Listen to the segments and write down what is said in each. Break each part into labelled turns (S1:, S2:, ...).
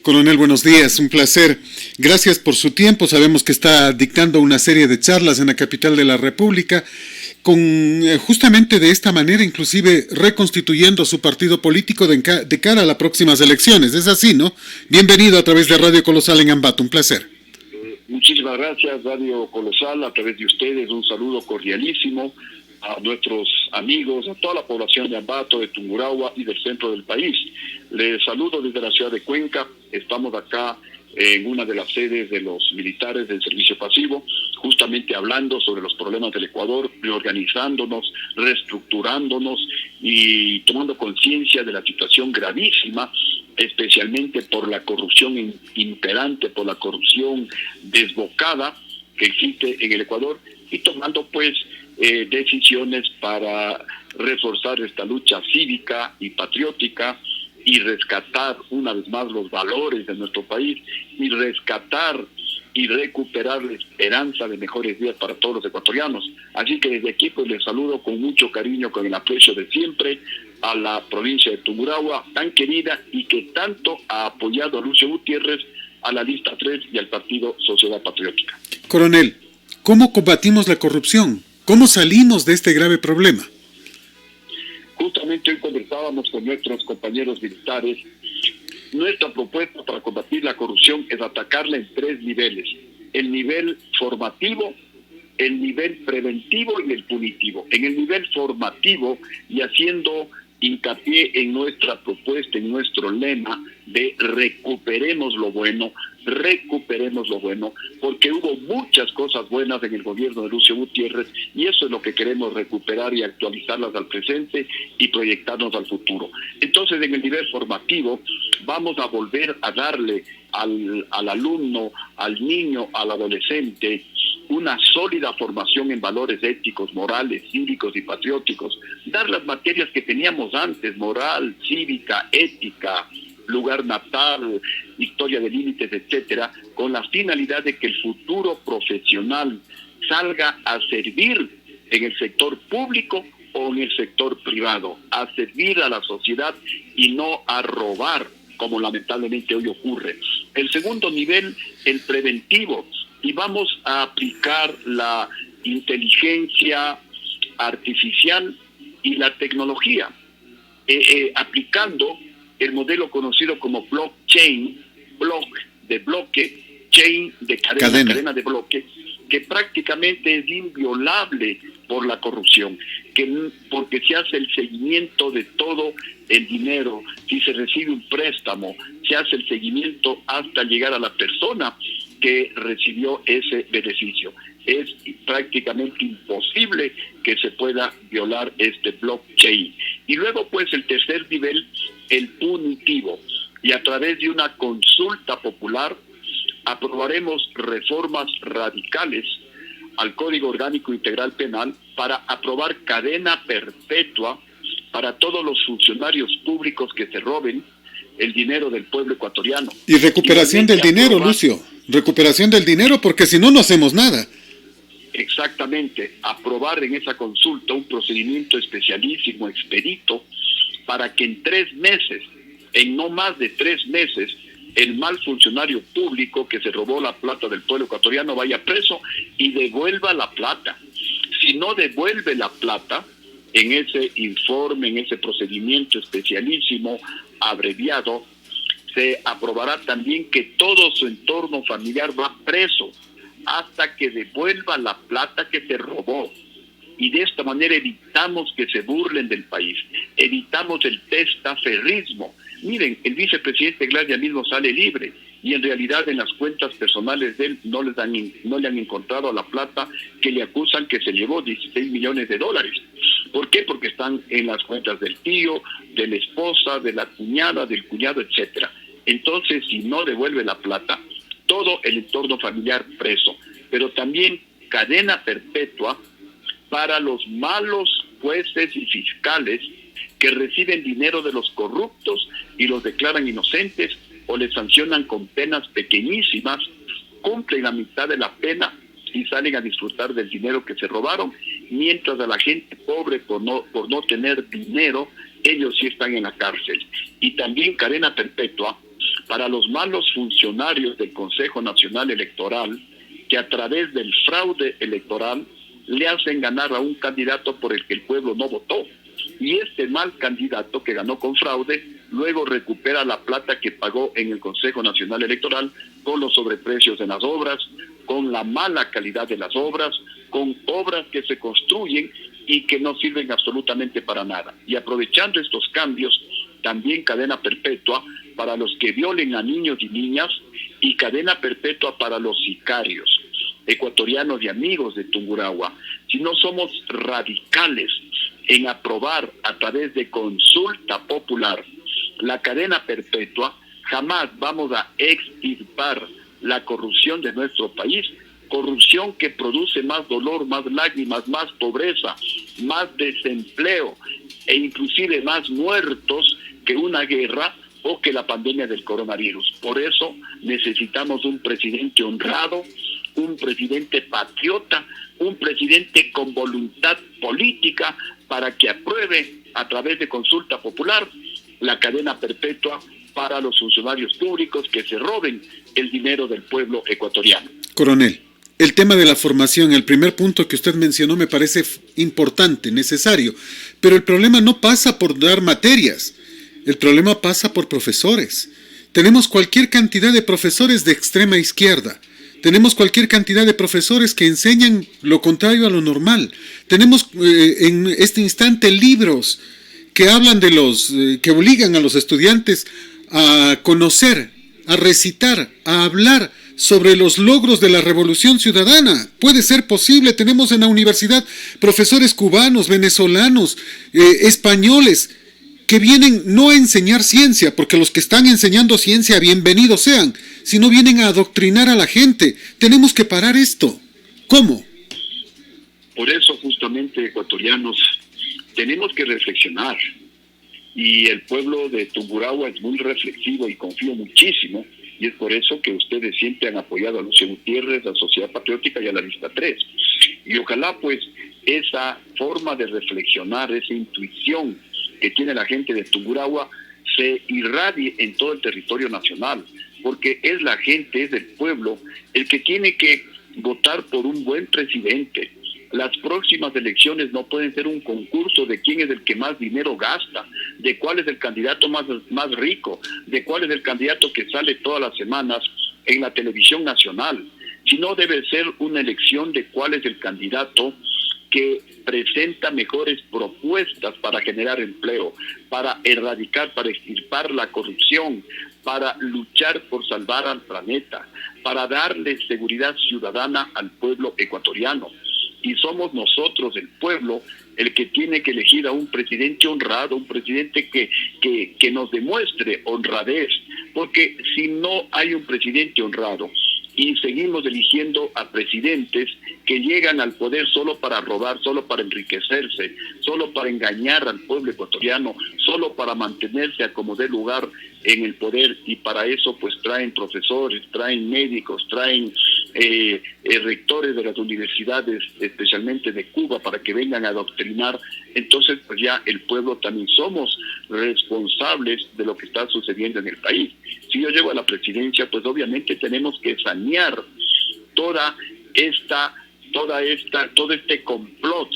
S1: Coronel, buenos días, un placer. Gracias por su tiempo. Sabemos que está dictando una serie de charlas en la capital de la República, justamente de esta manera, inclusive reconstituyendo su partido político de cara a las próximas elecciones. Es así, ¿no? Bienvenido a través de Radio Colosal en Ambato, un placer.
S2: Muchísimas gracias, Radio Colosal, a través de ustedes, un saludo cordialísimo a nuestros amigos, a toda la población de Ambato, de Tungurahua y del centro del país. Les saludo desde la ciudad de Cuenca. Estamos acá en una de las sedes de los militares del servicio pasivo, justamente hablando sobre los problemas del Ecuador, reorganizándonos, reestructurándonos y tomando conciencia de la situación gravísima, especialmente por la corrupción imperante, por la corrupción desbocada que existe en el Ecuador, y tomando decisiones para reforzar esta lucha cívica y patriótica y rescatar una vez más los valores de nuestro país y rescatar y recuperar la esperanza de mejores días para todos los ecuatorianos. Así que desde aquí les saludo con mucho cariño, con el aprecio de siempre a la provincia de Tungurahua, tan querida y que tanto ha apoyado a Lucio Gutiérrez, a la lista 3 y al partido Sociedad Patriótica.
S1: Coronel, ¿cómo combatimos la corrupción? ¿Cómo salimos de este grave problema?
S2: Justamente hoy conversábamos con nuestros compañeros militares. Nuestra propuesta para combatir la corrupción es atacarla en 3 niveles: el nivel formativo, el nivel preventivo y el punitivo. En el nivel formativo, y haciendo hincapié en nuestra propuesta, en nuestro lema de recuperemos lo bueno, porque hubo muchas cosas buenas en el gobierno de Lucio Gutiérrez y eso es lo que queremos recuperar y actualizarlas al presente y proyectarnos al futuro. Entonces, en el nivel formativo vamos a volver a darle al alumno, al niño, al adolescente, una sólida formación en valores éticos, morales, cívicos y patrióticos, dar las materias que teníamos antes: moral, cívica, ética, lugar natal, historia de límites, etcétera, con la finalidad de que el futuro profesional salga a servir en el sector público o en el sector privado, a servir a la sociedad y no a robar, como lamentablemente hoy ocurre. El segundo nivel, el preventivo, y vamos a aplicar la inteligencia artificial y la tecnología, aplicando el modelo conocido como blockchain, block de bloque, chain de cadena de bloque, que prácticamente es inviolable por la corrupción, porque se hace el seguimiento de todo el dinero. Si se recibe un préstamo, se hace el seguimiento hasta llegar a la persona que recibió ese beneficio. Es prácticamente imposible que se pueda violar este blockchain. Y luego, el tercer nivel, el punitivo. Y a través de una consulta popular aprobaremos reformas radicales al Código Orgánico Integral Penal para aprobar cadena perpetua para todos los funcionarios públicos que se roben el dinero del pueblo ecuatoriano.
S1: Y recuperación del dinero, Lucio. Recuperación del dinero, porque si no, no hacemos nada.
S2: Exactamente. Aprobar en esa consulta un procedimiento especialísimo, expedito, para que en 3 meses, en no más de 3 meses, el mal funcionario público que se robó la plata del pueblo ecuatoriano vaya preso y devuelva la plata. Si no devuelve la plata, en ese informe, en ese procedimiento especialísimo, abreviado, se aprobará también que todo su entorno familiar va preso hasta que devuelva la plata que se robó. Y de esta manera evitamos que se burlen del país, evitamos el testaferrismo. Miren, el vicepresidente Glass mismo sale libre y en realidad en las cuentas personales de él no le han encontrado la plata que le acusan que se llevó, 16 millones de dólares. ¿Por qué? Porque están en las cuentas del tío, de la esposa, de la cuñada, del cuñado, etcétera. Entonces, si no devuelve la plata, todo el entorno familiar preso, pero también cadena perpetua para los malos jueces y fiscales que reciben dinero de los corruptos y los declaran inocentes o les sancionan con penas pequeñísimas, cumplen la mitad de la pena y salen a disfrutar del dinero que se robaron, mientras a la gente pobre por no tener dinero, ellos sí están en la cárcel. Y también cadena perpetua para los malos funcionarios del Consejo Nacional Electoral, que a través del fraude electoral le hacen ganar a un candidato por el que el pueblo no votó. Y este mal candidato que ganó con fraude, luego recupera la plata que pagó en el Consejo Nacional Electoral con los sobreprecios en las obras, con la mala calidad de las obras, con obras que se construyen y que no sirven absolutamente para nada. Y aprovechando estos cambios, también cadena perpetua para los que violen a niños y niñas y cadena perpetua para los sicarios, ecuatorianos y amigos de Tungurahua. Si no somos radicales en aprobar a través de consulta popular la cadena perpetua, jamás vamos a extirpar la corrupción de nuestro país, corrupción que produce más dolor, más lágrimas, más pobreza, más desempleo e inclusive más muertos que una guerra o que la pandemia del coronavirus. Por eso necesitamos un presidente honrado, un presidente patriota, un presidente con voluntad política para que apruebe a través de consulta popular la cadena perpetua para los funcionarios públicos que se roben el dinero del pueblo ecuatoriano.
S1: Coronel, el tema de la formación, el primer punto que usted mencionó me parece importante, necesario, pero el problema no pasa por dar materias, el problema pasa por profesores. Tenemos cualquier cantidad de profesores de extrema izquierda. Tenemos cualquier cantidad de profesores que enseñan lo contrario a lo normal. Tenemos en este instante libros que hablan de que obligan a los estudiantes a conocer, a recitar, a hablar sobre los logros de la Revolución Ciudadana. Puede ser posible. Tenemos en la universidad profesores cubanos, venezolanos, españoles, que vienen no a enseñar ciencia, porque los que están enseñando ciencia, bienvenidos sean, sino vienen a adoctrinar a la gente. Tenemos que parar esto. ¿Cómo?
S2: Por eso, justamente, ecuatorianos, tenemos que reflexionar. Y el pueblo de Tungurahua es muy reflexivo y confío muchísimo, y es por eso que ustedes siempre han apoyado a Lucio Gutiérrez, a Sociedad Patriótica y a la Lista 3. Y ojalá, pues, esa forma de reflexionar, esa intuición que tiene la gente de Tungurahua se irradie en todo el territorio nacional, porque es la gente, es el pueblo el que tiene que votar por un buen presidente. Las próximas elecciones no pueden ser un concurso de quién es el que más dinero gasta, de cuál es el candidato más rico, de cuál es el candidato que sale todas las semanas en la televisión nacional, sino debe ser una elección de cuál es el candidato que presenta mejores propuestas para generar empleo, para erradicar, para extirpar la corrupción, para luchar por salvar al planeta, para darle seguridad ciudadana al pueblo ecuatoriano. Y somos nosotros, el pueblo, el que tiene que elegir a un presidente honrado, un presidente que nos demuestre honradez, porque si no hay un presidente honrado, y seguimos eligiendo a presidentes que llegan al poder solo para robar, solo para enriquecerse, solo para engañar al pueblo ecuatoriano, solo para mantenerse a como dé lugar en el poder, y para eso pues traen profesores, traen médicos, traen rectores de las universidades, especialmente de Cuba, para que vengan a adoctrinar. Entonces pues ya el pueblo también somos responsables de lo que está sucediendo en el país. Si yo llego a la presidencia, pues obviamente tenemos que sanear todo este complot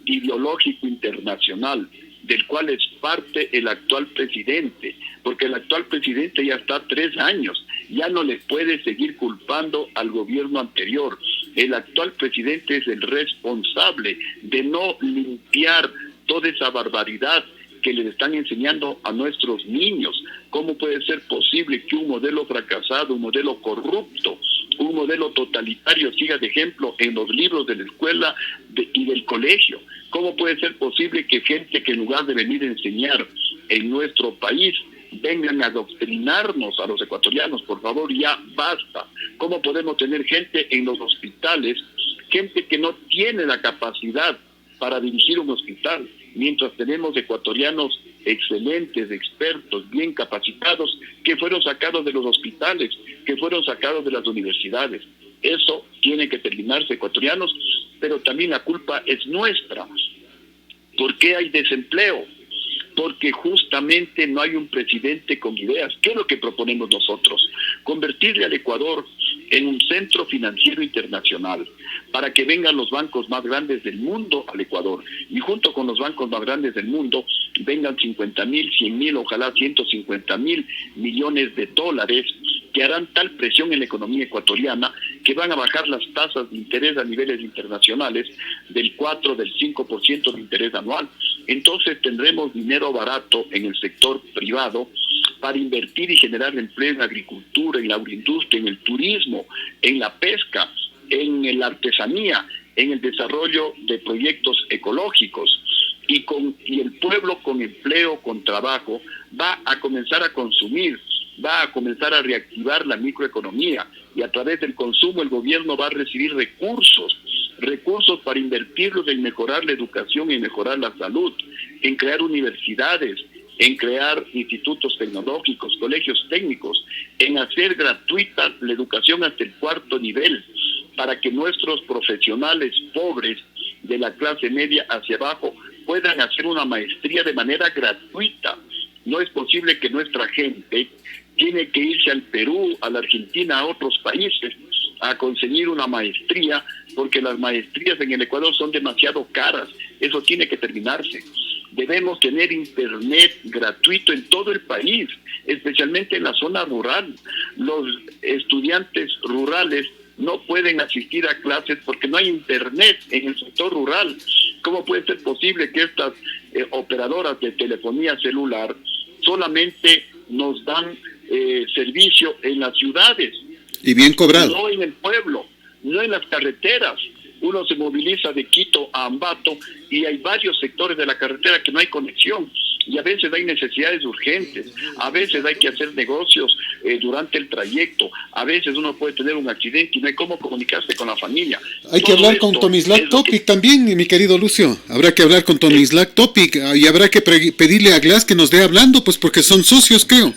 S2: ideológico internacional del cual es parte el actual presidente, porque el actual presidente ya está 3 años, ya no le puede seguir culpando al gobierno anterior. El actual presidente es el responsable de no limpiar toda esa barbaridad que les están enseñando a nuestros niños. ¿Cómo puede ser posible que un modelo fracasado, un modelo corrupto, un modelo totalitario siga de ejemplo en los libros de la escuela y del colegio? ¿Cómo puede ser posible que gente que en lugar de venir a enseñar en nuestro país vengan a adoctrinarnos a los ecuatorianos? Por favor, ya basta. ¿Cómo podemos tener gente en los hospitales, gente que no tiene la capacidad para dirigir un hospital, mientras tenemos ecuatorianos excelentes, expertos, bien capacitados, que fueron sacados de los hospitales, que fueron sacados de las universidades? Eso tiene que terminarse, ecuatorianos, pero también la culpa es nuestra. ¿Por qué hay desempleo? porque justamente no hay un presidente con ideas. ¿Qué es lo que proponemos nosotros? Convertirle al Ecuador en un centro financiero internacional para que vengan los bancos más grandes del mundo al Ecuador, y junto con los bancos más grandes del mundo vengan 50.000, 100.000, ojalá 150.000 millones de dólares, que harán tal presión en la economía ecuatoriana que van a bajar las tasas de interés a niveles internacionales del 4, del 5% de interés anual. Entonces tendremos dinero barato en el sector privado para invertir y generar empleo en agricultura, en la agroindustria, en el turismo, en la pesca, en la artesanía, en el desarrollo de proyectos ecológicos. Y el pueblo con empleo, con trabajo, va a comenzar a consumir, va a comenzar a reactivar la microeconomía, y a través del consumo el gobierno va a recibir recursos para invertirlos en mejorar la educación, en mejorar la salud, en crear universidades, en crear institutos tecnológicos, colegios técnicos, en hacer gratuita la educación hasta el 4º nivel, para que nuestros profesionales pobres de la clase media hacia abajo puedan hacer una maestría de manera gratuita. No es posible que nuestra gente tiene que irse al Perú, a la Argentina, a otros países a conseguir una maestría, porque las maestrías en el Ecuador son demasiado caras. Eso tiene que terminarse. Debemos tener internet gratuito en todo el país, especialmente en la zona rural. Los estudiantes rurales no pueden asistir a clases porque no hay internet en el sector rural. ¿Cómo puede ser posible que estas operadoras de telefonía celular solamente nos dan servicio en las ciudades?
S1: Y bien cobrado.
S2: No en el pueblo, no en las carreteras. Uno se moviliza de Quito a Ambato y hay varios sectores de la carretera que no hay conexión, y a veces hay necesidades urgentes, a veces hay que hacer negocios durante el trayecto, a veces uno puede tener un accidente y no hay cómo comunicarse con la familia.
S1: Hay que hablar con Tomislav Topic también, mi querido Lucio. Habrá que hablar con Tomislav Topic, y habrá que pedirle a Glass que nos dé hablando, pues porque son socios, creo.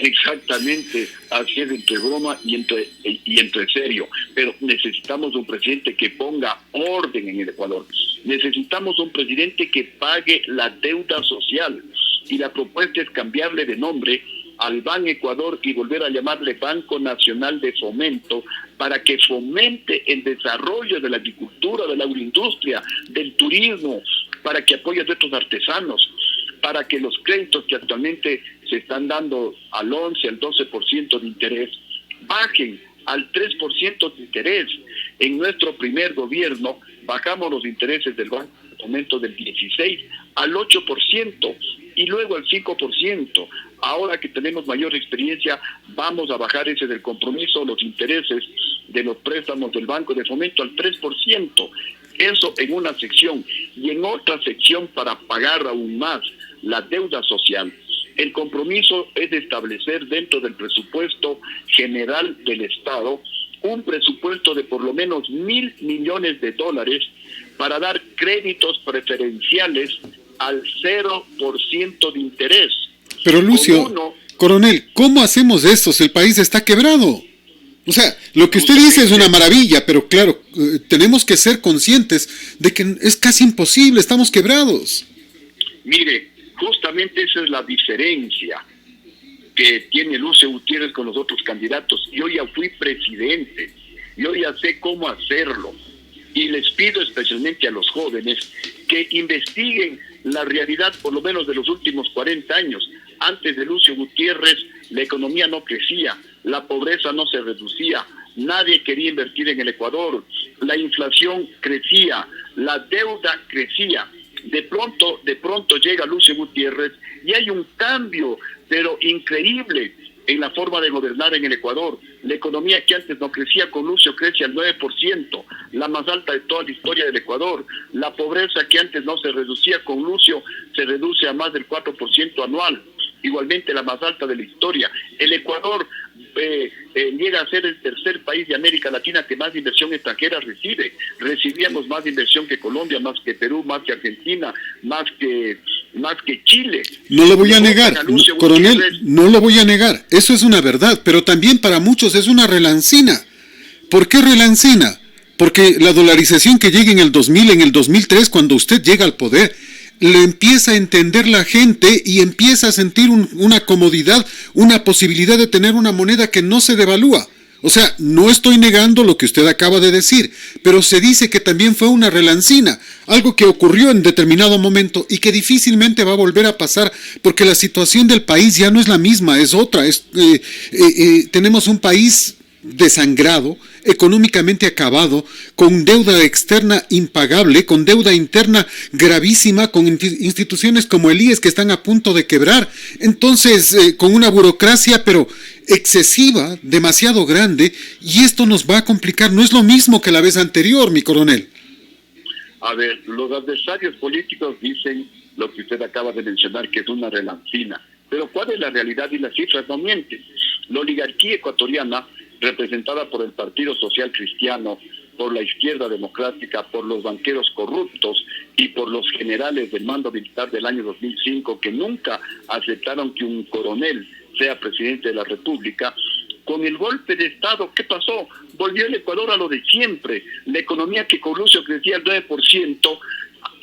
S2: Exactamente, así es, entre broma y entre serio. Pero necesitamos un presidente que ponga orden en el Ecuador. Necesitamos un presidente que pague la deuda social. Y la propuesta es cambiarle de nombre al Ban Ecuador y volver a llamarle Banco Nacional de Fomento, para que fomente el desarrollo de la agricultura, de la agroindustria, del turismo, para que apoye a nuestros artesanos, para que los créditos que actualmente se están dando al 11, al 12% de interés, bajen al 3% de interés. En nuestro primer gobierno bajamos los intereses del Banco de Fomento del 16 al 8% y luego al 5%. Ahora que tenemos mayor experiencia, vamos a bajar ese del compromiso, los intereses de los préstamos del Banco de Fomento al 3%. Eso en una sección, y en otra sección, para pagar aún más la deuda social, el compromiso es de establecer dentro del presupuesto general del Estado un presupuesto de por lo menos $1.000 millones para dar créditos preferenciales al 0% de interés.
S1: Pero Lucio, coronel, ¿cómo hacemos eso si el país está quebrado? O sea, lo que usted dice es una maravilla, pero claro, tenemos que ser conscientes de que es casi imposible, estamos quebrados.
S2: Mire, justamente esa es la diferencia que tiene Lucio Gutiérrez con los otros candidatos. Yo ya fui presidente, yo ya sé cómo hacerlo, y les pido especialmente a los jóvenes que investiguen la realidad por lo menos de los últimos 40 años. Antes de Lucio Gutiérrez la economía no crecía, la pobreza no se reducía, nadie quería invertir en el Ecuador, la inflación crecía, la deuda crecía. De pronto llega Lucio Gutiérrez y hay un cambio, pero increíble, en la forma de gobernar en el Ecuador. La economía que antes no crecía, con Lucio crece al 9%, la más alta de toda la historia del Ecuador. La pobreza que antes no se reducía, con Lucio se reduce a más del 4% anual, igualmente la más alta de la historia. El Ecuador llega a ser el tercer país de América Latina que más inversión extranjera recibe. Recibíamos más inversión que Colombia, más que Perú, más que Argentina, más que Chile.
S1: No lo voy a negar, coronel, no lo voy a negar, eso es una verdad, pero también para muchos es una relancina. ¿Por qué relancina? Porque la dolarización que llega en el 2000, en el 2003, cuando usted llega al poder, le empieza a entender la gente y empieza a sentir una comodidad, una posibilidad de tener una moneda que no se devalúa. O sea, no estoy negando lo que usted acaba de decir, pero se dice que también fue una relancina, algo que ocurrió en determinado momento y que difícilmente va a volver a pasar porque la situación del país ya no es la misma, es otra. Tenemos un país desangrado, económicamente acabado, con deuda externa impagable, con deuda interna gravísima, con instituciones como el IES que están a punto de quebrar, entonces con una burocracia pero excesiva, demasiado grande, y esto nos va a complicar. No es lo mismo que la vez anterior, mi coronel.
S2: A ver, los adversarios políticos dicen lo que usted acaba de mencionar, que es una relancina, pero ¿cuál es la realidad? Y las cifras no mienten. La oligarquía ecuatoriana, representada por el Partido Social Cristiano, por la izquierda democrática, por los banqueros corruptos y por los generales del mando militar del año 2005, que nunca aceptaron que un coronel sea presidente de la República, con el golpe de Estado, ¿qué pasó? Volvió el Ecuador a lo de siempre. La economía que con Lucio crecía al 9%,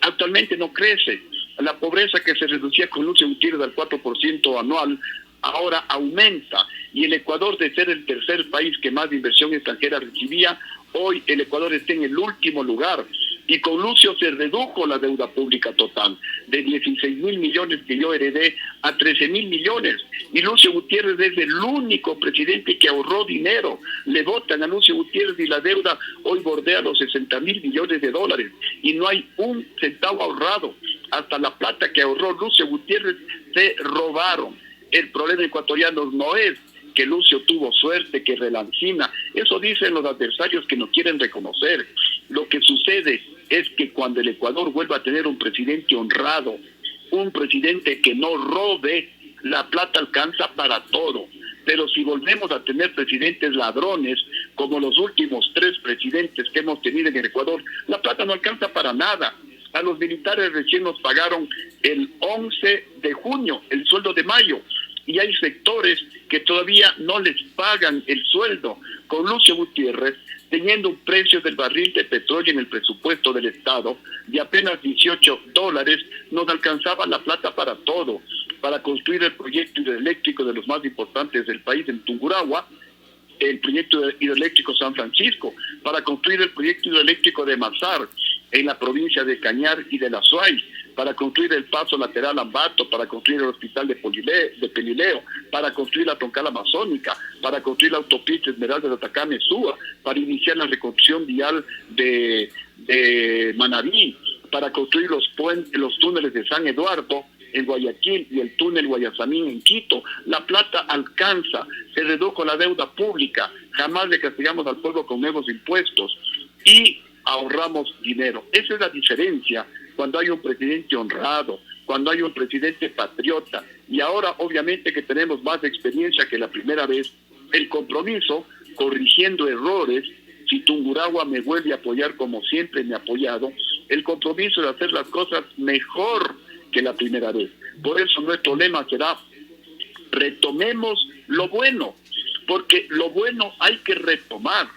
S2: actualmente no crece. La pobreza que se reducía con Lucio Gutiérrez al 4% anual, ahora aumenta, y el Ecuador, de ser el tercer país que más inversión extranjera recibía, hoy el Ecuador está en el último lugar, y con Lucio se redujo la deuda pública total, de 16.000 millones que yo heredé a 13.000 millones, y Lucio Gutiérrez es el único presidente que ahorró dinero. Le votan a Lucio Gutiérrez y la deuda hoy bordea los 60.000 millones de dólares, y no hay un centavo ahorrado. Hasta la plata que ahorró Lucio Gutiérrez se robaron. El problema ecuatoriano no es que Lucio tuvo suerte, que relancina. Eso dicen los adversarios que no quieren reconocer. Lo que sucede es que cuando el Ecuador vuelva a tener un presidente honrado, un presidente que no robe, la plata alcanza para todo. Pero si volvemos a tener presidentes ladrones, como los últimos 3 presidentes que hemos tenido en el Ecuador, la plata no alcanza para nada. A los militares recién nos pagaron el 11 de junio el sueldo de mayo, y hay sectores que todavía no les pagan el sueldo. Con Lucio Gutiérrez, teniendo un precio del barril de petróleo en el presupuesto del Estado de apenas $18, nos alcanzaba la plata para todo, para construir el proyecto hidroeléctrico de los más importantes del país en Tungurahua, el proyecto hidroeléctrico San Francisco, para construir el proyecto hidroeléctrico de Mazar en la provincia de Cañar y de La Suay, para construir el paso lateral Ambato, para construir el hospital de Pelileo, para construir la troncal amazónica, para construir la autopista Esmeralda de Atacama-Súa, para iniciar la reconstrucción vial de Manabí, para construir los túneles de San Eduardo en Guayaquil y el túnel Guayasamín en Quito. La plata alcanza, se redujo la deuda pública, jamás le castigamos al pueblo con nuevos impuestos y ahorramos dinero. Esa es la diferencia cuando hay un presidente honrado, cuando hay un presidente patriota, y ahora obviamente que tenemos más experiencia que la primera vez, el compromiso, corrigiendo errores, si Tungurahua me vuelve a apoyar como siempre me ha apoyado, el compromiso de hacer las cosas mejor que la primera vez. Por eso nuestro lema será: retomemos lo bueno, porque lo bueno hay que retomar,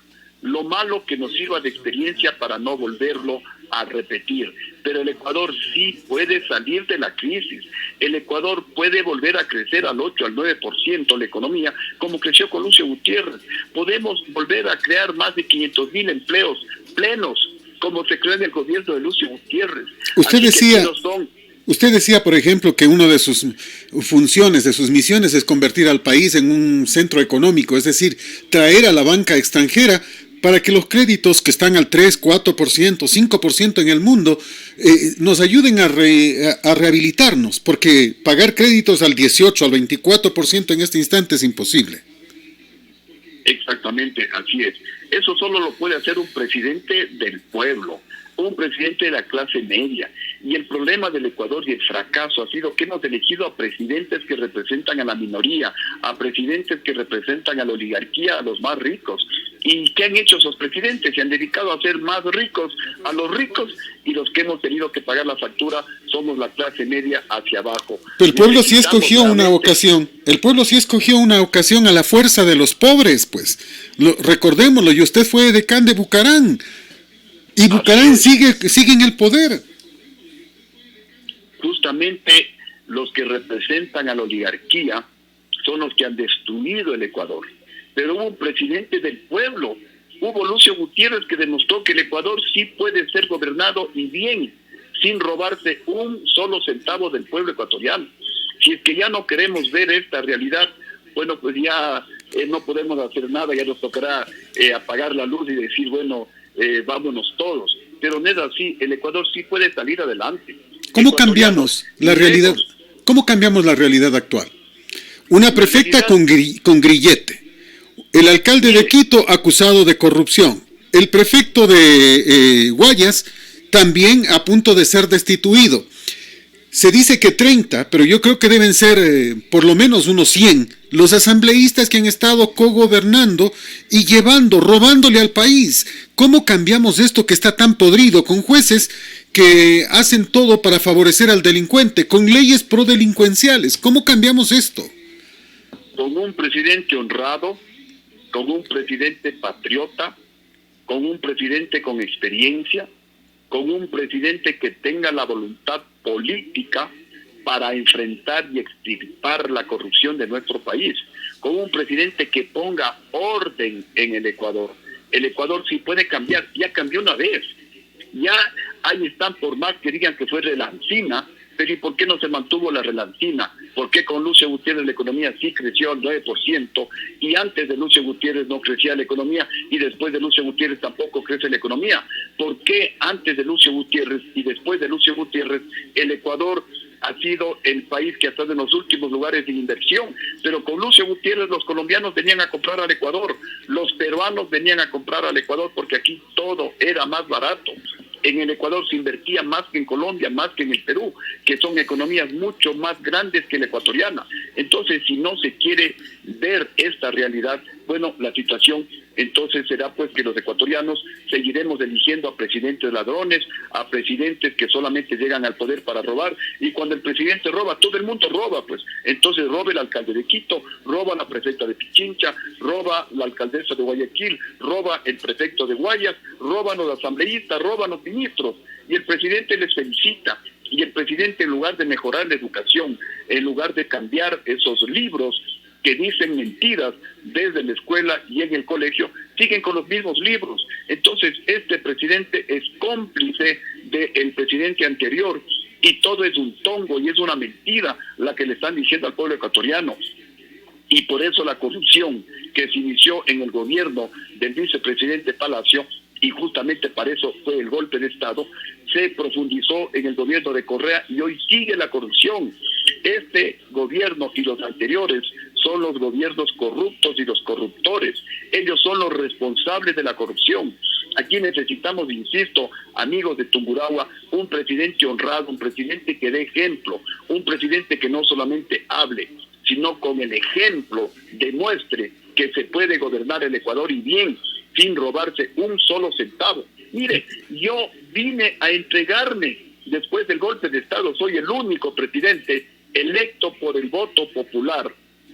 S2: lo malo que nos sirva de experiencia para no volverlo a repetir. Pero el Ecuador sí puede salir de la crisis. El Ecuador puede volver a crecer al 8, al 9% la economía, como creció con Lucio Gutiérrez. Podemos volver a crear más de 500.000 empleos plenos, como se creó en el gobierno de Lucio Gutiérrez.
S1: Usted decía, por ejemplo, que una de sus funciones, de sus misiones, es convertir al país en un centro económico, es decir, traer a la banca extranjera para que los créditos que están al 3, 4%, 5% en el mundo nos ayuden a rehabilitarnos, porque pagar créditos al 18, al 24% en este instante es imposible.
S2: Exactamente, así es. Eso solo lo puede hacer un presidente del pueblo, un presidente de la clase media. Y el problema del Ecuador y el fracaso ha sido que hemos elegido a presidentes que representan a la minoría, a presidentes que representan a la oligarquía, a los más ricos. ¿Y qué han hecho esos presidentes? Se han dedicado a hacer más ricos a los ricos, y los que hemos tenido que pagar la factura somos la clase media hacia abajo.
S1: Pero el pueblo sí escogió una ocasión. El pueblo sí escogió una ocasión a la fuerza de los pobres, pues. Recordémoslo, y usted fue decán de Bucarán. Y Bucarán sigue en el poder.
S2: justamente los que representan a la oligarquía son los que han destruido el Ecuador. Pero hubo un presidente del pueblo, hubo Lucio Gutiérrez, que demostró que el Ecuador sí puede ser gobernado y bien, sin robarse un solo centavo del pueblo ecuatoriano. Si es que ya no queremos ver esta realidad, bueno, pues ya no podemos hacer nada, ya nos tocará apagar la luz y decir, bueno, vámonos todos. Pero no es así, el Ecuador sí puede salir adelante.
S1: ¿Cómo cambiamos la realidad? ¿Cómo cambiamos la realidad actual? Una prefecta con grillete, el alcalde de Quito acusado de corrupción, el prefecto de Guayas también a punto de ser destituido. Se dice que 30, pero yo creo que deben ser por lo menos unos 100 los asambleístas que han estado cogobernando y robándole al país. ¿Cómo cambiamos esto que está tan podrido con jueces que hacen todo para favorecer al delincuente, con leyes prodelincuenciales? ¿Cómo cambiamos esto?
S2: Con un presidente honrado, con un presidente patriota, con un presidente con experiencia, con un presidente que tenga la voluntad política para enfrentar y extirpar la corrupción de nuestro país, con un presidente que ponga orden en el Ecuador. El Ecuador sí puede cambiar, ya cambió una vez, ya ahí están, por más que digan que fue relancina, pero ¿y por qué no se mantuvo la relancina? ¿Por qué con Lucio Gutiérrez la economía sí creció al 9% y antes de Lucio Gutiérrez no crecía la economía y después de Lucio Gutiérrez tampoco crece la economía? ¿Por qué antes de Lucio Gutiérrez y después de Lucio Gutiérrez el Ecuador ha sido el país que ha estado en los últimos lugares de inversión? Pero con Lucio Gutiérrez los colombianos venían a comprar al Ecuador, los peruanos venían a comprar al Ecuador porque aquí todo era más barato. En el Ecuador se invertía más que en Colombia, más que en el Perú, que son economías mucho más grandes que la ecuatoriana. Entonces, si no se quiere ver esta realidad, bueno, la situación entonces será pues que los ecuatorianos seguiremos eligiendo a presidentes ladrones, a presidentes que solamente llegan al poder para robar, y cuando el presidente roba, todo el mundo roba, pues. Entonces roba el alcalde de Quito, roba la prefecta de Pichincha, roba la alcaldesa de Guayaquil, roba el prefecto de Guayas, roban los asambleístas, roban los ministros, y el presidente les felicita. Y el presidente, en lugar de mejorar la educación, en lugar de cambiar esos libros que dicen mentiras desde la escuela y en el colegio, siguen con los mismos libros. Entonces, este presidente es cómplice del presidente anterior y todo es un tongo y es una mentira la que le están diciendo al pueblo ecuatoriano. Y por eso la corrupción que se inició en el gobierno del vicepresidente Palacio, y justamente para eso fue el golpe de Estado, se profundizó en el gobierno de Correa y hoy sigue la corrupción. Este gobierno y los anteriores son los gobiernos corruptos y los corruptores. Ellos son los responsables de la corrupción. Aquí necesitamos, insisto, amigos de Tungurahua, un presidente honrado, un presidente que dé ejemplo, un presidente que no solamente hable, sino con el ejemplo demuestre que se puede gobernar el Ecuador y bien, sin robarse un solo centavo. Mire, yo vine a entregarme después del golpe de Estado, soy el único presidente electo por el voto popular,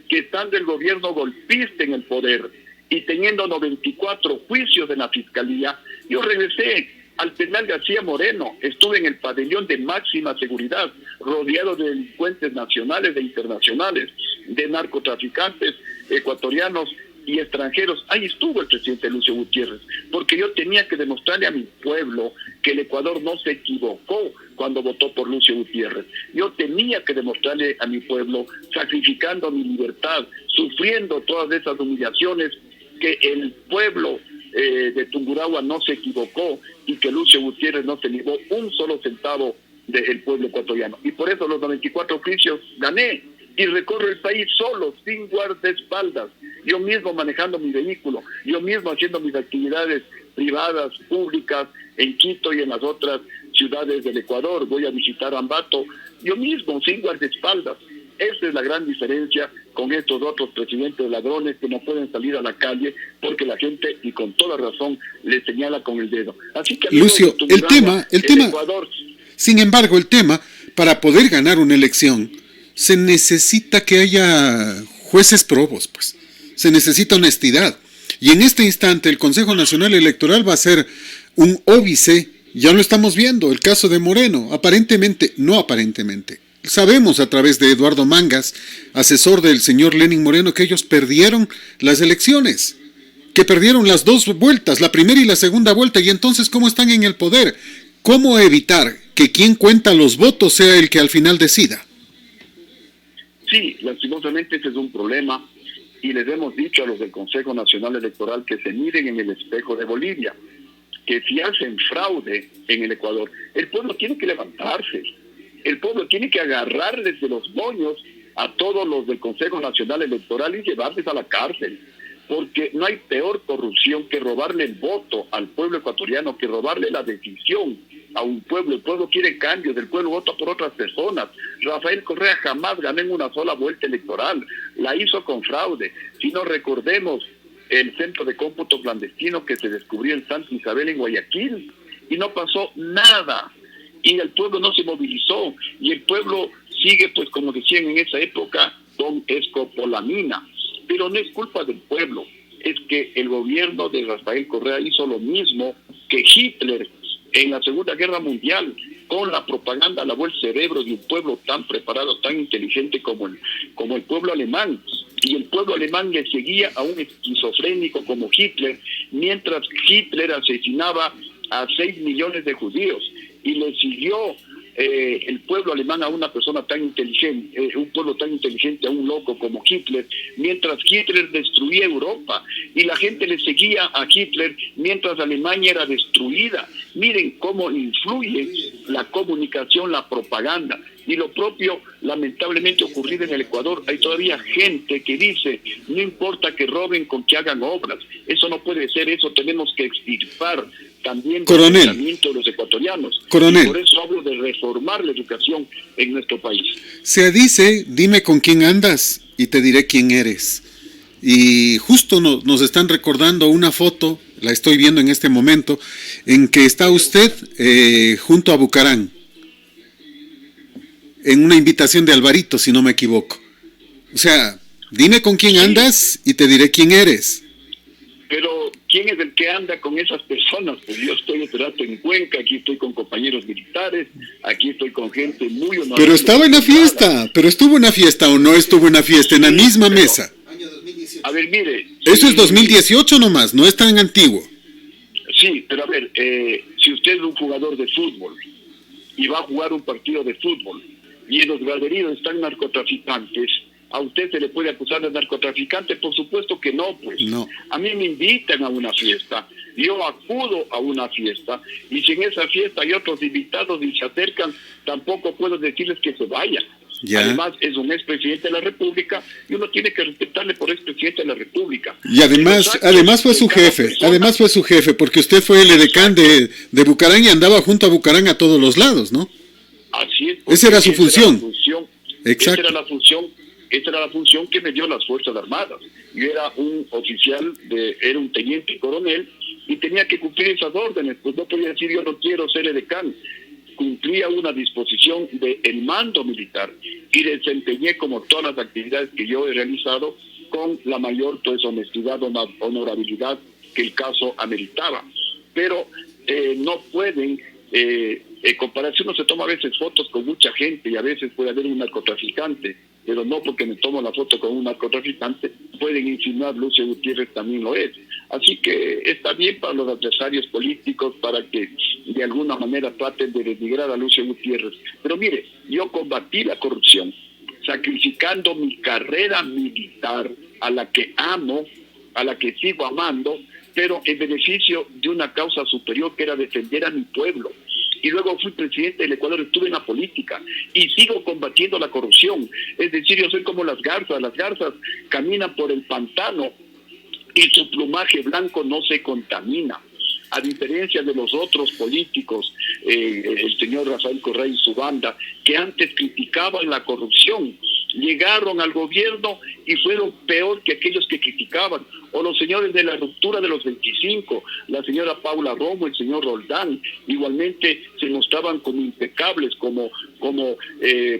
S2: que estando el gobierno golpista en el poder y teniendo 94 juicios en la fiscalía, yo regresé al penal García Moreno, estuve en el pabellón de máxima seguridad, rodeado de delincuentes nacionales e internacionales, de narcotraficantes ecuatorianos y extranjeros. Ahí estuvo el presidente Lucio Gutiérrez, porque yo tenía que demostrarle a mi pueblo que el Ecuador no se equivocó cuando votó por Lucio Gutiérrez. Yo tenía que demostrarle a mi pueblo, sacrificando mi libertad, sufriendo todas esas humillaciones, que el pueblo de Tungurahua no se equivocó y que Lucio Gutiérrez no se llevó un solo centavo del pueblo ecuatoriano. Y por eso los 94 juicios gané y recorro el país solo, sin guardaespaldas, yo mismo manejando mi vehículo, yo mismo haciendo mis actividades privadas, públicas, en Quito y en las otras ciudades del Ecuador. Voy a visitar Ambato, yo mismo, sin guardaespaldas. Esa es la gran diferencia con estos otros presidentes ladrones que no pueden salir a la calle porque la gente, y con toda razón, les señala con el dedo. Así que,
S1: Lucio, el tema,
S2: Ecuador,
S1: sin embargo, el tema, para poder ganar una elección, se necesita que haya jueces probos, pues. Se necesita honestidad. Y en este instante el Consejo Nacional Electoral va a ser un óbice Ya lo estamos viendo, el caso de Moreno, aparentemente, no aparentemente. Sabemos a través de Eduardo Mangas, asesor del señor Lenín Moreno, que ellos perdieron las elecciones, que perdieron las dos vueltas, la primera y la segunda vuelta, y entonces ¿cómo están en el poder? ¿Cómo evitar que quien cuenta los votos sea el que al final decida?
S2: Sí, lastimosamente ese es un problema, y les hemos dicho a los del Consejo Nacional Electoral que se miren en el espejo de Bolivia, que si hacen fraude en el Ecuador, el pueblo tiene que levantarse, el pueblo tiene que agarrar desde los moños a todos los del Consejo Nacional Electoral y llevarles a la cárcel, porque no hay peor corrupción que robarle el voto al pueblo ecuatoriano, que robarle la decisión a un pueblo. El pueblo quiere cambios, el pueblo vota por otras personas. Rafael Correa jamás ganó en una sola vuelta electoral, la hizo con fraude. Si no, recordemos el centro de cómputo clandestino que se descubrió en Santa Isabel, en Guayaquil, y no pasó nada, y el pueblo no se movilizó, y el pueblo sigue, pues como decían en esa época, con escopolamina. Pero no es culpa del pueblo, es que el gobierno de Rafael Correa hizo lo mismo que Hitler en la Segunda Guerra Mundial. Con la propaganda lavó el cerebro de un pueblo tan preparado, tan inteligente como el pueblo alemán. Y el pueblo alemán le seguía a un esquizofrénico como Hitler, mientras Hitler asesinaba a 6 millones de judíos. Y le siguió el pueblo alemán a una persona tan inteligente, un pueblo tan inteligente a un loco como Hitler, mientras Hitler destruía Europa, y la gente le seguía a Hitler mientras Alemania era destruida. Miren cómo influye la comunicación, la propaganda, y lo propio lamentablemente ocurrido en el Ecuador. Hay todavía gente que dice, no importa que roben con que hagan obras, eso no puede ser, eso tenemos que extirpar también el pensamiento de los ecuatorianos.
S1: Coronel,
S2: y por eso hablo de reformar la educación en nuestro país.
S1: Se dice, dime con quién andas y te diré quién eres. Y justo nos están recordando una foto, la estoy viendo en este momento, en que está usted junto a Bucarán, en una invitación de Alvarito, si no me equivoco. O sea, dime con quién andas y te diré quién eres.
S2: Pero, ¿quién es el que anda con esas personas? Pues yo estoy de trato en Cuenca, aquí estoy con compañeros militares, aquí estoy con gente muy honorable.
S1: Pero estaba en la fiesta, pero estuvo en la fiesta o no estuvo en la fiesta, en la misma mesa.
S2: A ver, mire.
S1: Eso es 2018 nomás, no es tan antiguo.
S2: Sí, pero a ver, si usted es un jugador de fútbol y va a jugar un partido de fútbol y en los graderíos están narcotraficantes, ¿a usted se le puede acusar de narcotraficante? Por supuesto que no, pues.
S1: No.
S2: A mí me invitan a una fiesta, yo acudo a una fiesta, y si en esa fiesta hay otros invitados y se acercan, tampoco puedo decirles que se vayan.
S1: Ya.
S2: Además, es un expresidente de la República y uno tiene que respetarle por expresidente de la República.
S1: Y además fue su jefe, porque usted fue el edecán de Bucarán y andaba junto a Bucarán a todos los lados, ¿no?
S2: Así es.
S1: Esa era su función.
S2: Exacto. Esa era la función que me dio las Fuerzas Armadas. Yo era un oficial, era un teniente coronel y tenía que cumplir esas órdenes. Pues no podía decir yo no quiero ser edecán. Cumplía una disposición del mando militar y desempeñé como todas las actividades que yo he realizado con la mayor honestidad, honorabilidad que el caso ameritaba. Pero no pueden compararse. Uno se toma a veces fotos con mucha gente y a veces puede haber un narcotraficante, pero no porque me tomo la foto con un narcotraficante pueden insinuar Lucio Gutiérrez también lo es. Así que está bien para los adversarios políticos para que de alguna manera traten de denigrar a Lucio Gutiérrez. Pero mire, yo combatí la corrupción sacrificando mi carrera militar, a la que amo, a la que sigo amando, pero en beneficio de una causa superior que era defender a mi pueblo. Y luego fui presidente del Ecuador, estuve en la política y sigo combatiendo la corrupción. Es decir, yo soy como las garzas caminan por el pantano y su plumaje blanco no se contamina. A diferencia de los otros políticos, el señor Rafael Correa y su banda, que antes criticaban la corrupción, llegaron al gobierno y fueron peor que aquellos que criticaban. O los señores de la ruptura de los 25, la señora Paula Romo, el señor Roldán, igualmente se mostraban como impecables, como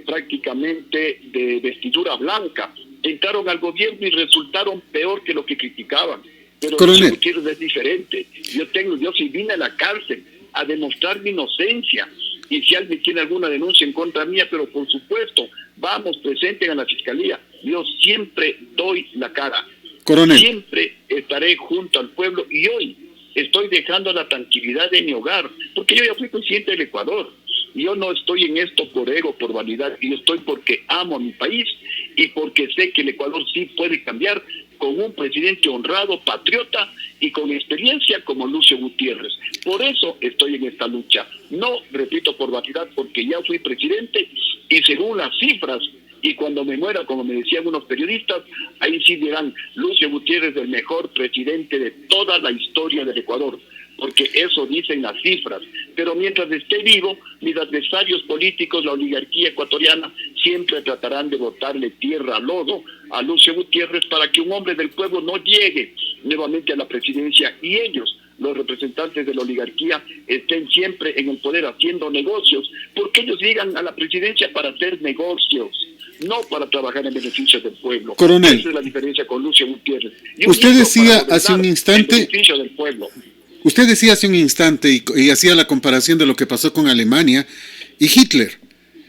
S2: prácticamente de vestidura blanca. Entraron al gobierno y resultaron peor que lo que criticaban. Pero Gutiérrez es diferente. Yo sí vine a la cárcel a demostrar mi inocencia. Y si alguien tiene alguna denuncia en contra mía, pero por supuesto, vamos, presenten a la Fiscalía. Yo siempre doy la cara.
S1: Coronel.
S2: Siempre estaré junto al pueblo y hoy estoy dejando la tranquilidad de mi hogar, porque yo ya fui presidente del Ecuador. Yo no estoy en esto por ego, por vanidad, yo estoy porque amo a mi país y porque sé que el Ecuador sí puede cambiar con un presidente honrado, patriota y con experiencia como Lucio Gutiérrez. Por eso estoy en esta lucha. No, repito, por vanidad, porque ya fui presidente y según las cifras, y cuando me muera, como me decían unos periodistas, ahí sí dirán, Lucio Gutiérrez, el mejor presidente de toda la historia del Ecuador, porque eso dicen las cifras. Pero mientras esté vivo, mis adversarios políticos, la oligarquía ecuatoriana, siempre tratarán de botarle tierra al lodo a Lucio Gutiérrez para que un hombre del pueblo no llegue nuevamente a la presidencia y ellos, los representantes de la oligarquía, estén siempre en el poder haciendo negocios, porque ellos llegan a la presidencia para hacer negocios, no para trabajar en beneficio del pueblo.
S1: Coronel,
S2: esa es la diferencia con Lucio Gutiérrez.
S1: Usted decía hace un instante,
S2: en beneficio del pueblo.
S1: Usted decía hace un instante y hacía la comparación de lo que pasó con Alemania y Hitler.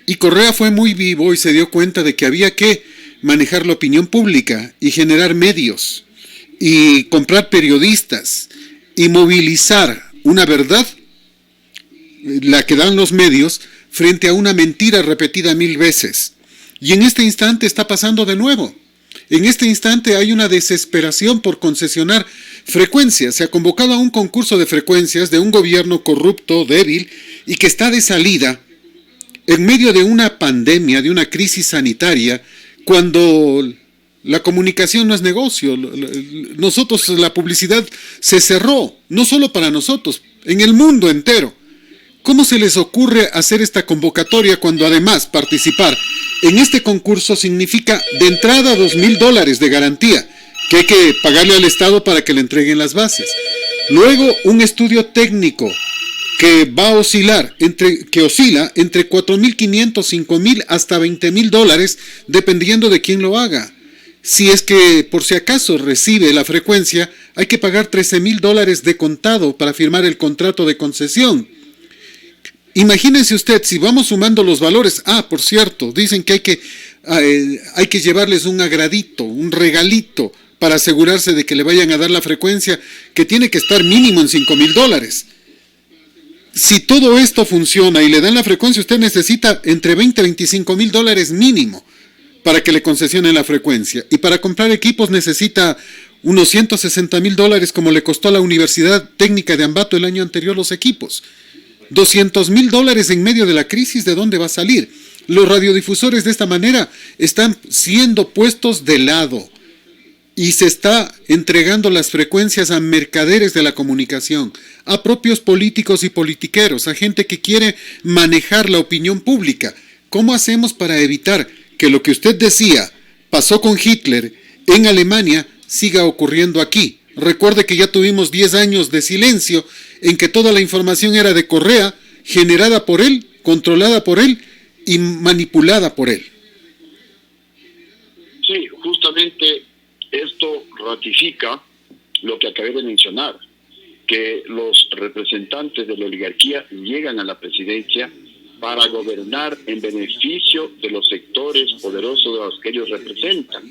S1: Y Correa fue muy vivo y se dio cuenta de que había que manejar la opinión pública y generar medios y comprar periodistas y movilizar una verdad, la que dan los medios, frente a una mentira repetida 1000 veces. Y en este instante está pasando de nuevo. En este instante hay una desesperación por concesionar frecuencias. Se ha convocado a un concurso de frecuencias de un gobierno corrupto, débil, y que está de salida en medio de una pandemia, de una crisis sanitaria, cuando la comunicación no es negocio. Nosotros, la publicidad se cerró, no solo para nosotros, en el mundo entero. ¿Cómo se les ocurre hacer esta convocatoria cuando además participar en este concurso significa de entrada $2,000 de garantía, que hay que pagarle al Estado para que le entreguen las bases? Luego un estudio técnico que va a oscila entre $4,500, $5,000 hasta $20,000, dependiendo de quién lo haga. Si es que por si acaso recibe la frecuencia, hay que pagar $13,000 de contado para firmar el contrato de concesión. Imagínense usted, si vamos sumando los valores, por cierto, dicen que hay que llevarles un agradito, un regalito, para asegurarse de que le vayan a dar la frecuencia, que tiene que estar mínimo en $5,000. Si todo esto funciona y le dan la frecuencia, usted necesita entre $20,000 y $25,000 mínimo para que le concesionen la frecuencia. Y para comprar equipos necesita unos $160,000, como le costó a la Universidad Técnica de Ambato el año anterior los equipos. $200,000 en medio de la crisis, ¿de dónde va a salir? Los radiodifusores de esta manera están siendo puestos de lado y se está entregando las frecuencias a mercaderes de la comunicación, a propios políticos y politiqueros, a gente que quiere manejar la opinión pública. ¿Cómo hacemos para evitar que lo que usted decía pasó con Hitler en Alemania siga ocurriendo aquí? Recuerde que ya tuvimos 10 años de silencio en que toda la información era de Correa, generada por él, controlada por él y manipulada por él.
S2: Sí, justamente esto ratifica lo que acabé de mencionar, que los representantes de la oligarquía llegan a la presidencia para gobernar en beneficio de los sectores poderosos de los que ellos representan.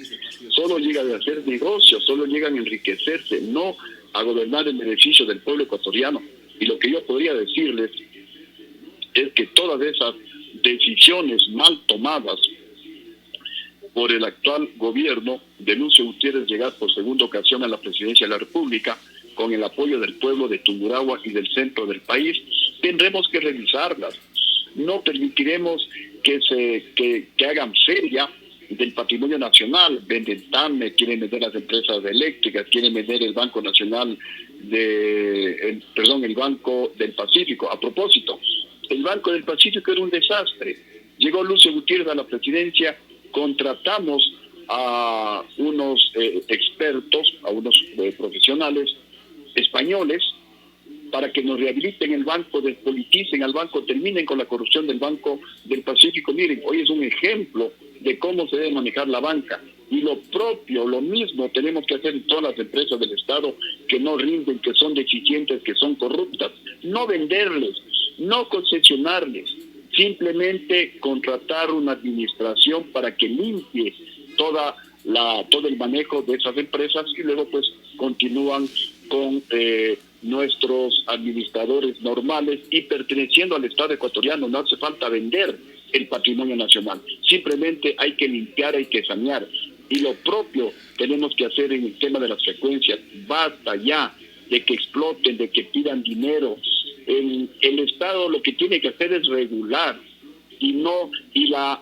S2: Solo llegan a hacer negocios, solo llegan a enriquecerse, no a gobernar en beneficio del pueblo ecuatoriano. Y lo que yo podría decirles es que todas esas decisiones mal tomadas por el actual gobierno de Lucio Gutiérrez llegar por segunda ocasión a la presidencia de la República, con el apoyo del pueblo de Tungurahua y del centro del país, tendremos que revisarlas. No permitiremos que hagan feria del patrimonio nacional. Venden TAME, quieren vender las empresas eléctricas, quieren vender el Banco Nacional el Banco del Pacífico. A propósito, el Banco del Pacífico era un desastre. Llegó Lucio Gutiérrez a la presidencia, contratamos a unos expertos, a unos profesionales españoles, para que nos rehabiliten el banco, despoliticen al banco, terminen con la corrupción del Banco del Pacífico. Miren, hoy es un ejemplo de cómo se debe manejar la banca. Y lo mismo tenemos que hacer en todas las empresas del Estado que no rinden, que son deficientes, que son corruptas. No venderles, no concesionarles, simplemente contratar una administración para que limpie todo el manejo de esas empresas y luego pues continúan con nuestros administradores normales y perteneciendo al Estado ecuatoriano. No hace falta vender el patrimonio nacional, simplemente hay que limpiar, hay que sanear. Y lo propio tenemos que hacer en el tema de las frecuencias. Basta ya de que exploten, de que pidan dinero. El Estado lo que tiene que hacer es regular y la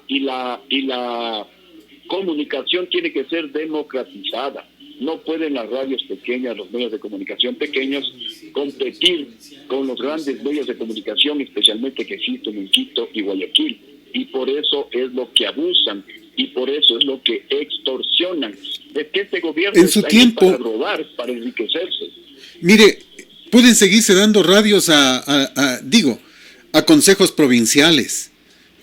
S2: comunicación tiene que ser democratizada. No pueden las radios pequeñas, los medios de comunicación pequeños competir con los grandes medios de comunicación, especialmente que existen en Quito y Guayaquil. Y por eso es lo que abusan y por eso es lo que extorsionan. Es que este gobierno
S1: en su
S2: está
S1: tiempo
S2: para robar, para enriquecerse.
S1: Mire, pueden seguirse dando radios a consejos provinciales,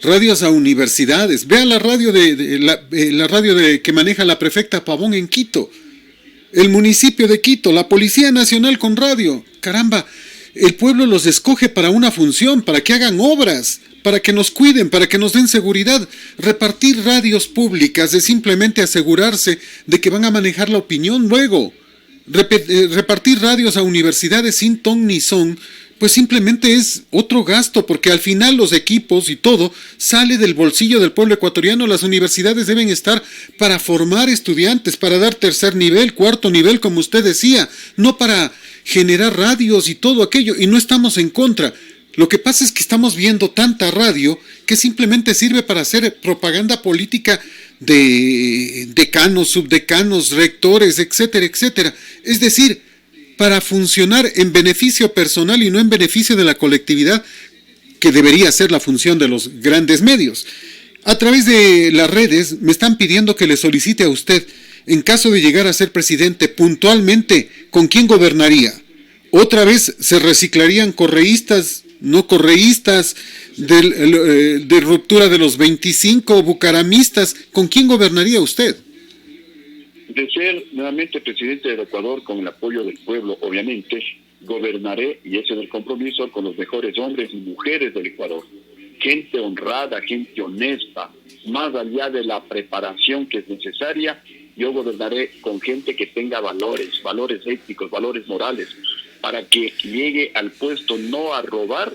S1: radios a universidades. Vea la radio la radio que maneja la prefecta Pavón en Quito, el municipio de Quito, la Policía Nacional con radio. Caramba, el pueblo los escoge para una función, para que hagan obras, para que nos cuiden, para que nos den seguridad. Repartir radios públicas es simplemente asegurarse de que van a manejar la opinión luego. Repartir radios a universidades sin ton ni son, pues simplemente es otro gasto, porque al final los equipos y todo sale del bolsillo del pueblo ecuatoriano. Las universidades deben estar para formar estudiantes, para dar tercer nivel, cuarto nivel, como usted decía, no para generar radios y todo aquello, y no estamos en contra. Lo que pasa es que estamos viendo tanta radio que simplemente sirve para hacer propaganda política de decanos, subdecanos, rectores, etcétera, etcétera. Es decir, para funcionar en beneficio personal y no en beneficio de la colectividad, que debería ser la función de los grandes medios. A través de las redes me están pidiendo que le solicite a usted, en caso de llegar a ser presidente, puntualmente, ¿con quién gobernaría? Otra vez se reciclarían correístas, no correístas, de ruptura de los 25, bucaramistas. ¿Con quién gobernaría usted?
S2: De ser nuevamente presidente del Ecuador con el apoyo del pueblo, obviamente, gobernaré, y ese es el compromiso, con los mejores hombres y mujeres del Ecuador. Gente honrada, gente honesta, más allá de la preparación que es necesaria, yo gobernaré con gente que tenga valores éticos, valores morales, para que llegue al puesto no a robar,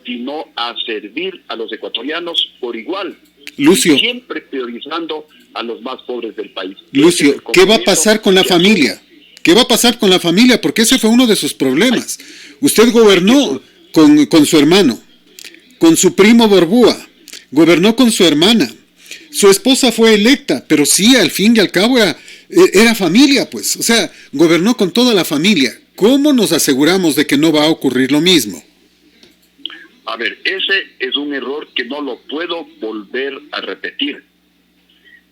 S2: sino a servir a los ecuatorianos por igual.
S1: Lucio,
S2: siempre priorizando a los más pobres del país.
S1: Lucio, ¿qué va a pasar con la familia? ¿Qué va a pasar con la familia? Porque ese fue uno de sus problemas. Usted gobernó con su hermano, con su primo Borbúa, gobernó con su hermana. Su esposa fue electa, pero sí, al fin y al cabo era familia, pues. O sea, gobernó con toda la familia. ¿Cómo nos aseguramos de que no va a ocurrir lo mismo?
S2: A ver, ese es un error que no lo puedo volver a repetir.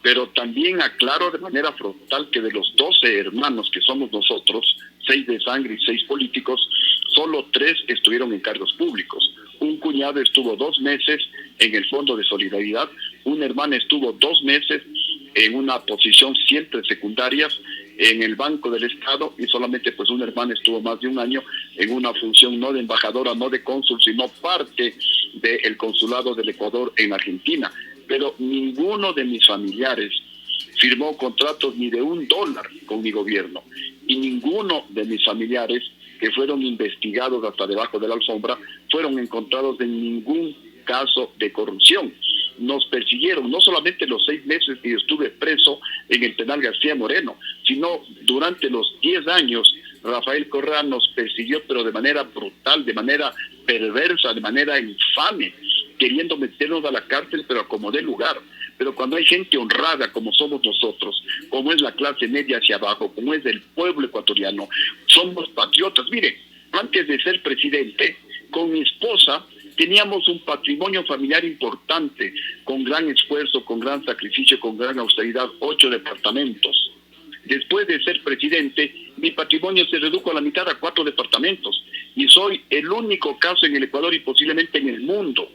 S2: Pero también aclaro de manera frontal que de los 12 hermanos que somos nosotros, 6 de sangre y 6 políticos, solo 3 estuvieron en cargos públicos. Un cuñado estuvo 2 meses en el Fondo de Solidaridad, una hermana estuvo 2 meses en una posición siempre secundaria en el Banco del Estado, y solamente pues una hermana estuvo más de un año en una función no de embajadora, no de cónsul, sino parte del consulado del Ecuador en Argentina. Pero ninguno de mis familiares firmó contratos ni de $1 con mi gobierno, y ninguno de mis familiares que fueron investigados hasta debajo de la alfombra fueron encontrados en ningún caso de corrupción. Nos persiguieron no solamente los 6 meses que yo estuve preso en el penal García Moreno, sino durante los 10 años Rafael Correa nos persiguió, pero de manera brutal, de manera perversa, de manera infame, queriendo meternos a la cárcel, pero como dé lugar. Pero cuando hay gente honrada como somos nosotros, como es la clase media hacia abajo, como es el pueblo ecuatoriano, somos patriotas. Mire, antes de ser presidente, con mi esposa teníamos un patrimonio familiar importante, con gran esfuerzo, con gran sacrificio, con gran austeridad, 8 departamentos. Después de ser presidente, mi patrimonio se redujo a la mitad, a 4 departamentos. Y soy el único caso en el Ecuador y posiblemente en el mundo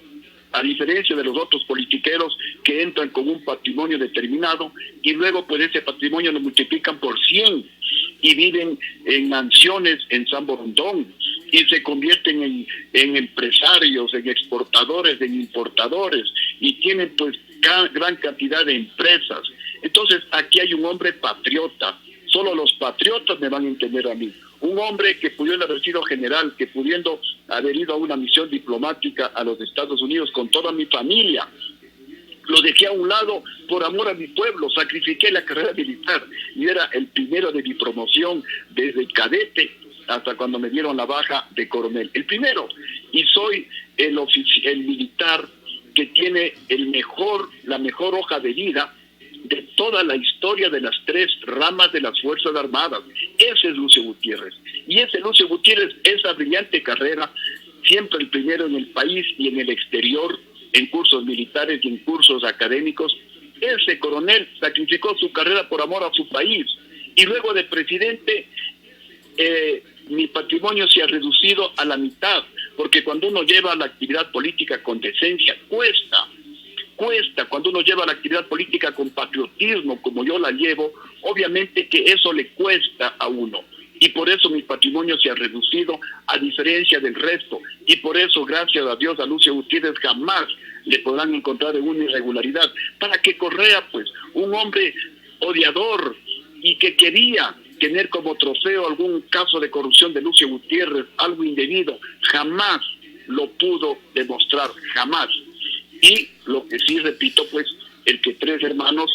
S2: a diferencia de los otros politiqueros que entran con un patrimonio determinado y luego pues ese patrimonio lo multiplican por 100 y viven en mansiones en San Borondón y se convierten en empresarios, en exportadores, en importadores y tienen pues gran cantidad de empresas. Entonces aquí hay un hombre patriota, solo los patriotas me van a entender a mí. Un hombre que pudiendo haber sido general, que pudiendo haber ido a una misión diplomática a los Estados Unidos con toda mi familia, lo dejé a un lado por amor a mi pueblo, sacrifiqué la carrera militar y era el primero de mi promoción desde cadete hasta cuando me dieron la baja de coronel. El primero, y soy el militar que tiene la mejor hoja de vida de toda la historia de las 3 ramas de las Fuerzas Armadas. Ese es Lucio Gutiérrez. Y ese Lucio Gutiérrez, esa brillante carrera, siempre el primero en el país y en el exterior, en cursos militares y en cursos académicos. Ese coronel sacrificó su carrera por amor a su país. Y luego de presidente, mi patrimonio se ha reducido a la mitad, porque cuando uno lleva la actividad política con decencia, cuesta. Cuando uno lleva la actividad política con patriotismo, como yo la llevo, obviamente que eso le cuesta a uno. Y por eso mi patrimonio se ha reducido a diferencia del resto. Y por eso, gracias a Dios, a Lucio Gutiérrez jamás le podrán encontrar una irregularidad. Para que Correa, pues, un hombre odiador y que quería tener como trofeo algún caso de corrupción de Lucio Gutiérrez, algo indebido, jamás lo pudo demostrar, jamás. Y lo que sí repito, pues, el que 3 hermanos,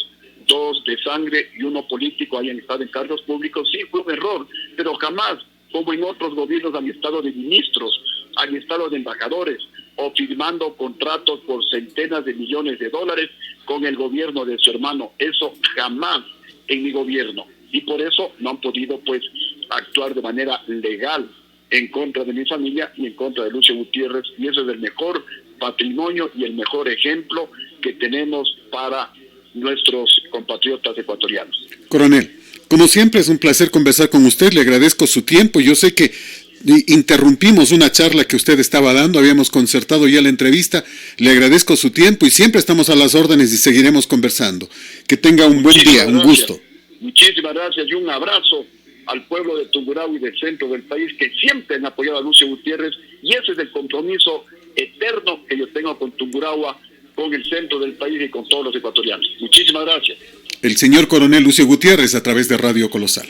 S2: 2 de sangre y 1 político hayan estado en cargos públicos, sí fue un error, pero jamás, como en otros gobiernos, han estado de ministros, han estado de embajadores, o firmando contratos por centenas de millones de dólares con el gobierno de su hermano. Eso jamás en mi gobierno. Y por eso no han podido, pues, actuar de manera legal en contra de mi familia y en contra de Lucio Gutiérrez. Y eso es el mejor patrimonio y el mejor ejemplo que tenemos para nuestros compatriotas ecuatorianos.
S1: Coronel, como siempre es un placer conversar con usted, le agradezco su tiempo. Yo sé que interrumpimos una charla que usted estaba dando, habíamos concertado ya la entrevista, le agradezco su tiempo y siempre estamos a las órdenes y seguiremos conversando. Que tenga un buen día, un gusto.
S2: Muchísimas gracias y un abrazo al pueblo de Tungurahua y del centro del país que siempre han apoyado a Lucio Gutiérrez, y ese es el compromiso eterno que yo tengo con Tungurahua, con el centro del país y con todos los ecuatorianos. Muchísimas gracias.
S1: El señor coronel Lucio Gutiérrez a través de Radio Colosal.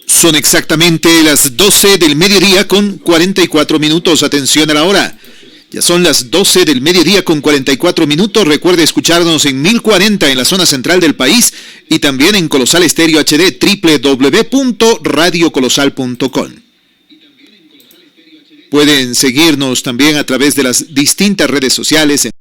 S3: Son exactamente las 12 del mediodía con 44 minutos. Atención a la hora. Ya son las 12 del mediodía con 44 minutos. Recuerde escucharnos en 1040 en la zona central del país y también en Colosal Estéreo HD, www.radiocolosal.com. Pueden seguirnos también a través de las distintas redes sociales.